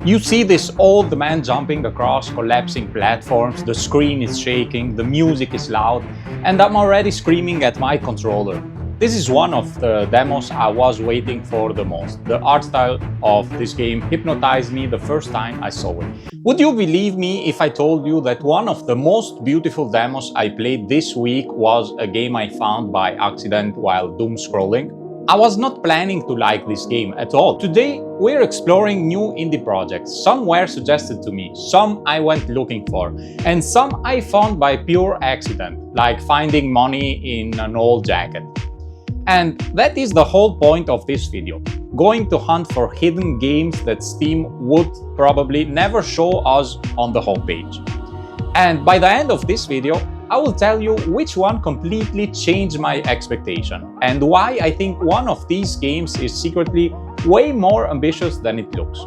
You see this old man jumping across collapsing platforms, the screen is shaking, the music is loud, and I'm already screaming at my controller. This is one of the demos I was waiting for the most. The art style of this game hypnotized me the first time I saw it. Would you believe me if I told you that one of the most beautiful demos I played this week was a game I found by accident while doom scrolling? I was not planning to like this game at all. Today, we're exploring new indie projects. Some were suggested to me, some I went looking for, and some I found by pure accident, like finding money in an old jacket. And that is the whole point of this video. Going to hunt for hidden games that Steam would probably never show us on the homepage. And by the end of this video, I will tell you which one completely changed my expectation and why I think one of these games is secretly way more ambitious than it looks.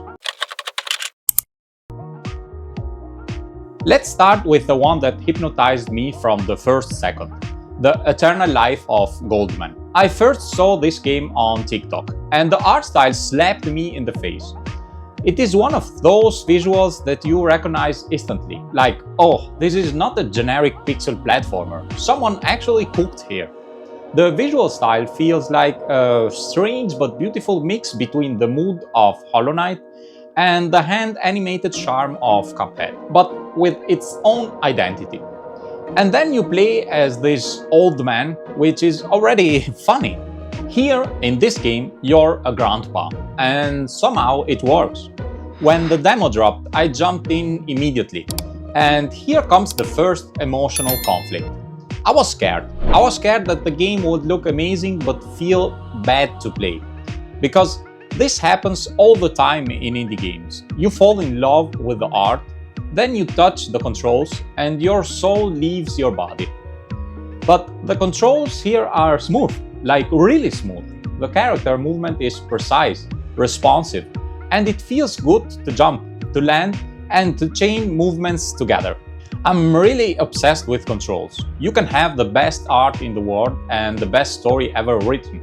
Let's start with the one that hypnotized me from the first second, The Eternal Life of Goldman. I first saw this game on TikTok, and the art style slapped me in the face. It is one of those visuals that you recognize instantly, like, oh, this is not a generic pixel platformer, someone actually cooked here. The visual style feels like a strange but beautiful mix between the mood of Hollow Knight and the hand-animated charm of Cuphead, but with its own identity. And then you play as this old man, which is already funny. Here, in this game, you're a grandpa, and somehow it works. When the demo dropped, I jumped in immediately. And here comes the first emotional conflict. I was scared. I was scared that the game would look amazing but feel bad to play. Because this happens all the time in indie games. You fall in love with the art, then you touch the controls, and your soul leaves your body. But the controls here are smooth. Like really smooth. The character movement is precise, responsive, and it feels good to jump, to land, and to chain movements together. I'm really obsessed with controls. You can have the best art in the world and the best story ever written.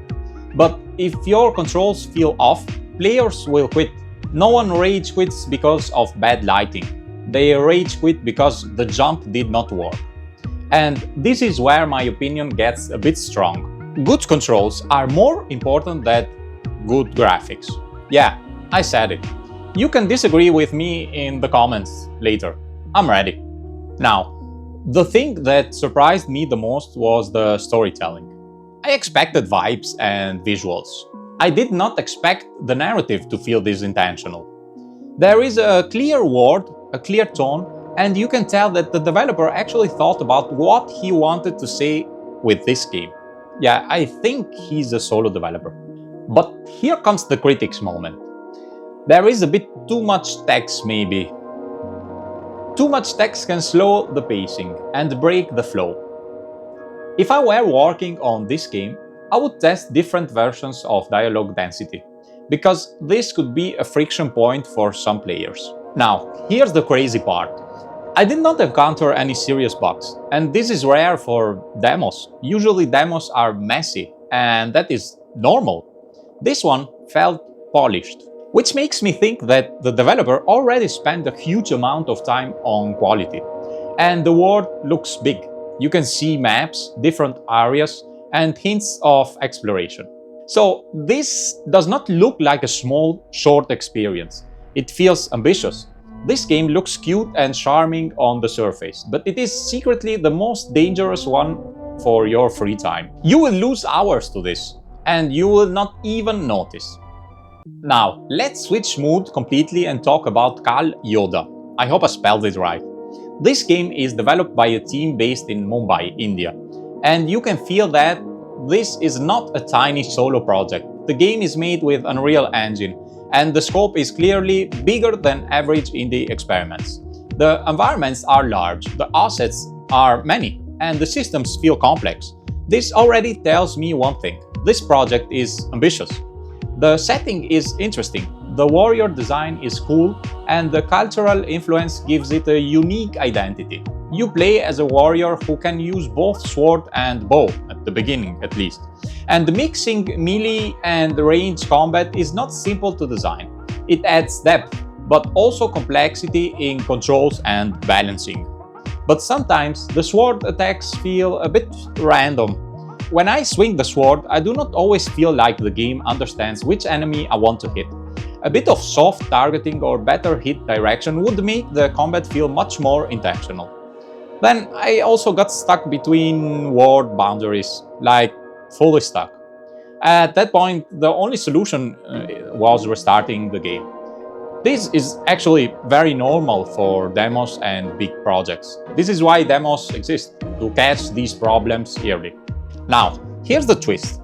But if your controls feel off, players will quit. No one rage quits because of bad lighting. They rage quit because the jump did not work. And this is where my opinion gets a bit strong. Good controls are more important than good graphics. Yeah, I said it. You can disagree with me in the comments later. I'm ready. Now, the thing that surprised me the most was the storytelling. I expected vibes and visuals. I did not expect the narrative to feel this intentional. There is a clear word, a clear tone, and you can tell that the developer actually thought about what he wanted to say with this game. Yeah, I think he's a solo developer. But here comes the critics moment. There is a bit too much text maybe. Too much text can slow the pacing and break the flow. If I were working on this game, I would test different versions of dialogue density, because this could be a friction point for some players. Now, here's the crazy part. I did not encounter any serious bugs, and this is rare for demos. Usually demos are messy, and that is normal. This one felt polished, which makes me think that the developer already spent a huge amount of time on quality. And the world looks big. You can see maps, different areas, and hints of exploration. So this does not look like a small, short experience. It feels ambitious. This game looks cute and charming on the surface, but it is secretly the most dangerous one for your free time. You will lose hours to this, and you will not even notice. Now, let's switch mood completely and talk about Kaal Lodha. I hope I spelled it right. This game is developed by a team based in Mumbai, India, and you can feel that this is not a tiny solo project. The game is made with Unreal Engine, and the scope is clearly bigger than average indie experiments. The environments are large, the assets are many, and the systems feel complex. This already tells me one thing: this project is ambitious. The setting is interesting, the warrior design is cool, and the cultural influence gives it a unique identity. You play as a warrior who can use both sword and bow, at the beginning at least. And mixing melee and range combat is not simple to design. It adds depth, but also complexity in controls and balancing. But sometimes the sword attacks feel a bit random. When I swing the sword, I do not always feel like the game understands which enemy I want to hit. A bit of soft targeting or better hit direction would make the combat feel much more intentional. Then I also got stuck between world boundaries, like fully stuck. At that point, the only solution was restarting the game. This is actually very normal for demos and big projects. This is why demos exist, to catch these problems early. Now, here's the twist.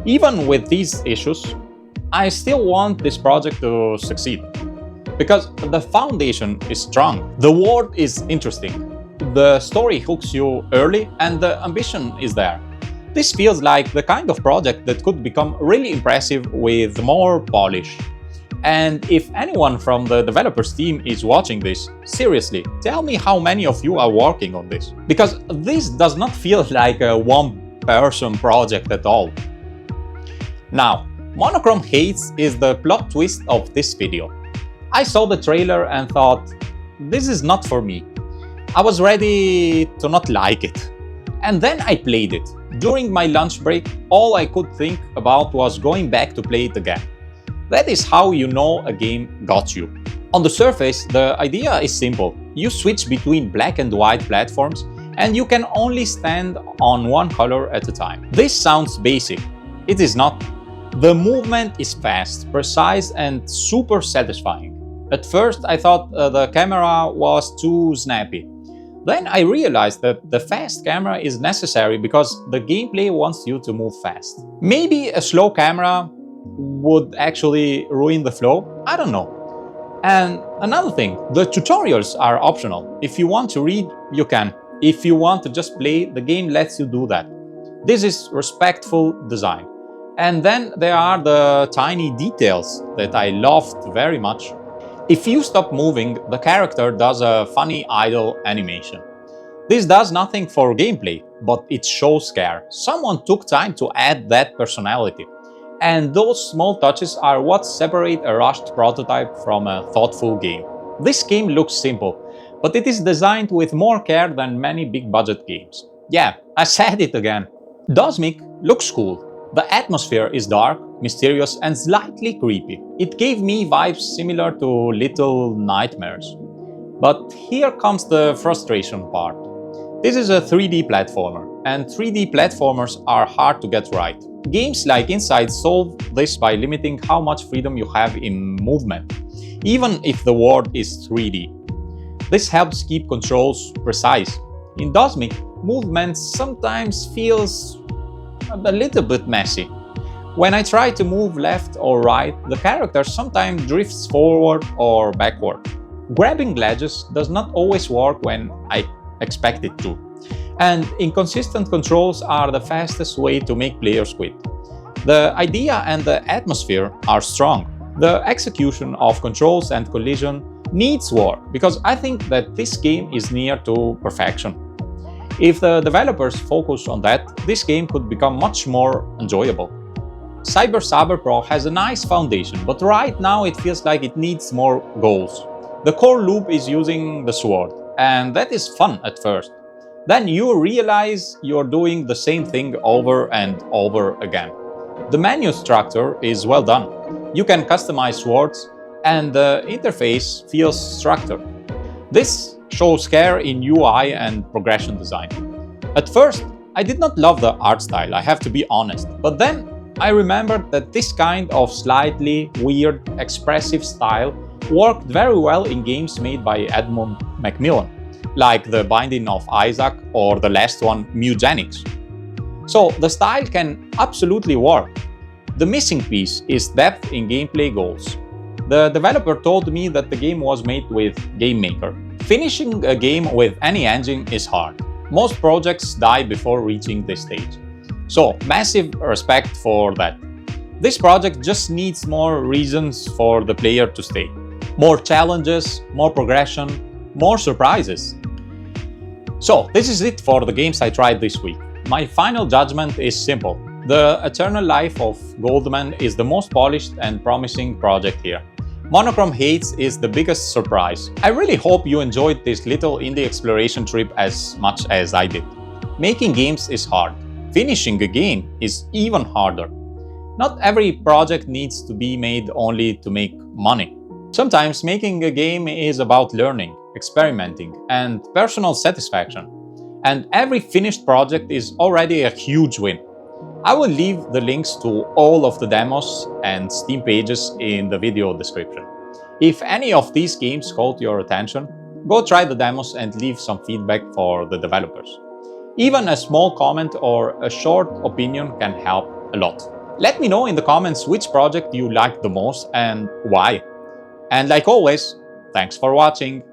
Even with these issues, I still want this project to succeed. Because the foundation is strong, the world is interesting, the story hooks you early, and the ambition is there. This feels like the kind of project that could become really impressive with more polish. And if anyone from the developers team is watching this, seriously, tell me how many of you are working on this. Because this does not feel like a one-person project at all. Now, Monochrome Heights is the plot twist of this video. I saw the trailer and thought, this is not for me. I was ready to not like it. And then I played it. During my lunch break, all I could think about was going back to play it again. That is how you know a game got you. On the surface, the idea is simple. You switch between black and white platforms, and you can only stand on one color at a time. This sounds basic. It is not. The movement is fast, precise, and super satisfying. At first, I thought the camera was too snappy. Then I realized that the fast camera is necessary because the gameplay wants you to move fast. Maybe a slow camera would actually ruin the flow? I don't know. And another thing, the tutorials are optional. If you want to read, you can. If you want to just play, the game lets you do that. This is respectful design. And then there are the tiny details that I loved very much. If you stop moving, the character does a funny idle animation. This does nothing for gameplay, but it shows care. Someone took time to add that personality. And those small touches are what separate a rushed prototype from a thoughtful game. This game looks simple, but it is designed with more care than many big-budget games. Yeah, I said it again. DOSMIC looks cool. The atmosphere is dark, mysterious, and slightly creepy. It gave me vibes similar to Little Nightmares. But here comes the frustration part. This is a 3D platformer, and 3D platformers are hard to get right. Games like Inside solve this by limiting how much freedom you have in movement, even if the world is 3D. This helps keep controls precise. In DOSMIC, movement sometimes feels a little bit messy. When I try to move left or right, the character sometimes drifts forward or backward. Grabbing ledges does not always work when I expect it to. And inconsistent controls are the fastest way to make players quit. The idea and the atmosphere are strong. The execution of controls and collision needs work, because I think that this game is near to perfection. If the developers focus on that, this game could become much more enjoyable. Saber PRO has a nice foundation, but right now it feels like it needs more goals. The core loop is using the sword, and that is fun at first. Then you realize you're doing the same thing over and over again. The menu structure is well done. You can customize swords, and the interface feels structured. This shows care in UI and progression design. At first, I did not love the art style, I have to be honest, but then I remembered that this kind of slightly weird, expressive style worked very well in games made by Edmund Macmillan, like The Binding of Isaac or the last one, Mugenics. So the style can absolutely work. The missing piece is depth in gameplay goals. The developer told me that the game was made with GameMaker. Finishing a game with any engine is hard. Most projects die before reaching this stage. So, massive respect for that. This project just needs more reasons for the player to stay. More challenges, more progression, more surprises. So, this is it for the games I tried this week. My final judgment is simple. The Eternal Life of Goldman is the most polished and promising project here. Monochrome Heights is the biggest surprise. I really hope you enjoyed this little indie exploration trip as much as I did. Making games is hard. Finishing a game is even harder. Not every project needs to be made only to make money. Sometimes making a game is about learning, experimenting, and personal satisfaction. And every finished project is already a huge win. I will leave the links to all of the demos and Steam pages in the video description. If any of these games caught your attention, go try the demos and leave some feedback for the developers. Even a small comment or a short opinion can help a lot. Let me know in the comments which project you liked the most and why. And like always, thanks for watching.